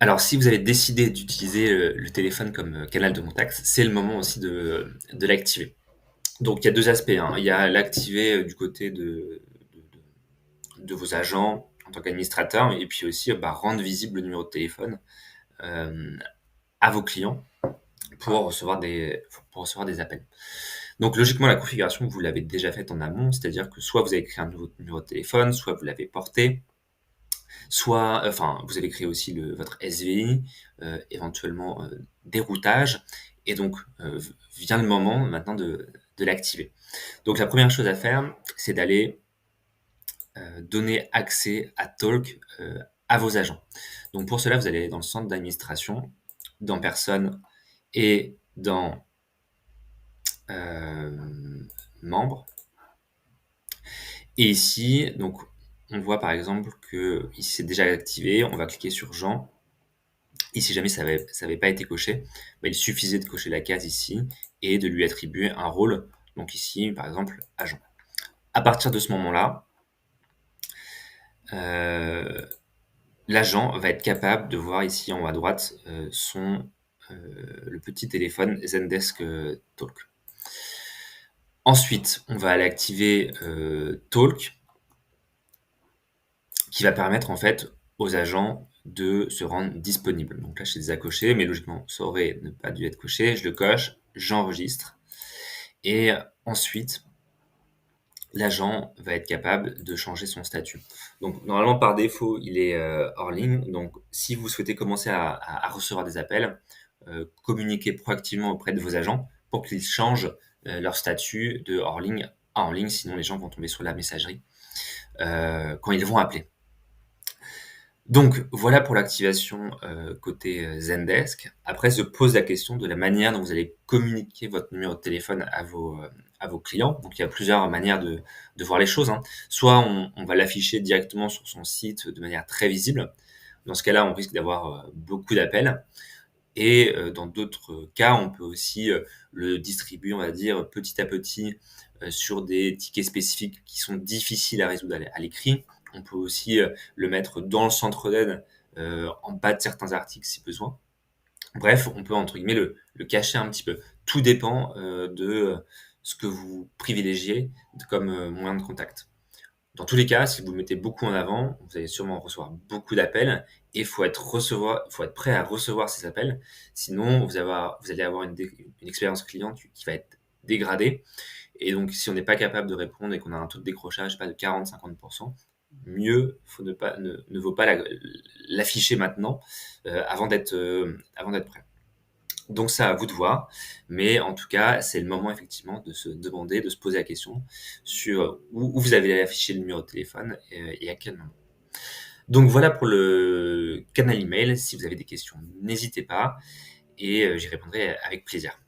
Alors si vous avez décidé d'utiliser, le téléphone comme, canal de contact, c'est le moment aussi de l'activer. Donc il y a 2 aspects, hein. Il y a l'activer, du côté de vos agents en tant qu'administrateur et puis aussi, rendre visible le numéro de téléphone, hem, à vos clients pour recevoir des appels. Donc logiquement, la configuration, vous l'avez déjà faite en amont, c'est-à-dire que soit vous avez créé un nouveau numéro de téléphone, soit vous l'avez porté, soit vous avez créé aussi votre SVI, éventuellement, des routages et donc, vient le moment maintenant de l'activer. Donc la première chose à faire, c'est d'aller, donner accès à Talk, à vos agents. Donc pour cela, vous allez dans le centre d'administration, dans Personnes et dans, Membres et ici, donc on voit par exemple qu'ici c'est déjà activé, on va cliquer sur Jean et si jamais ça avait pas été coché, il suffisait de cocher la case ici et de lui attribuer un rôle, donc ici par exemple agent. À partir de ce moment-là, heu, l'agent va être capable de voir ici en haut à droite, le petit téléphone Zendesk, Talk. Ensuite, on va aller activer, Talk qui va permettre en fait aux agents de se rendre disponibles. Donc là, je les ai cochés, mais logiquement, ça aurait ne pas dû être coché. Je le coche, j'enregistre et ensuite, l'agent va être capable de changer son statut. Donc normalement, par défaut, il est, hors ligne. Donc si vous souhaitez commencer à recevoir des appels, communiquez proactivement auprès de vos agents pour qu'ils changent, leur statut de hors ligne à en ligne, sinon les gens vont tomber sur la messagerie, quand ils vont appeler. Donc voilà pour l'activation, côté, Zendesk. Après se pose la question de la manière dont vous allez communiquer votre numéro de téléphone à vos clients. Donc il y a plusieurs manières de voir les choses, hein. Soit on va l'afficher directement sur son site de manière très visible. Dans ce cas-là, on risque d'avoir, beaucoup d'appels et dans d'autres cas, on peut aussi, le distribuer, on va dire, petit à petit, sur des tickets spécifiques qui sont difficiles à résoudre à l'écrit. On peut aussi, le mettre dans le centre d'aide, en bas de certains articles si besoin. Bref, on peut entre guillemets le «cacher» un petit peu. Tout dépend, de ce que vous privilégiez comme, moyen de contact. Dans tous les cas, si vous le mettez beaucoup en avant, vous allez sûrement recevoir beaucoup d'appels et il faut être prêt à recevoir ces appels. Sinon, vous allez avoir une expérience client qui va être dégradée et donc si on n'est pas capable de répondre et qu'on a un taux de décrochage, je sais pas, de 40-50, mieux ne vaut pas l'afficher maintenant, avant d'être prêt. Donc ça, à vous de voir, mais en tout cas, c'est le moment effectivement de se demander, de se poser la question sur où vous avez affiché le numéro de téléphone et à quel moment. Donc voilà pour le canal email. Si vous avez des questions, n'hésitez pas et j'y répondrai avec plaisir.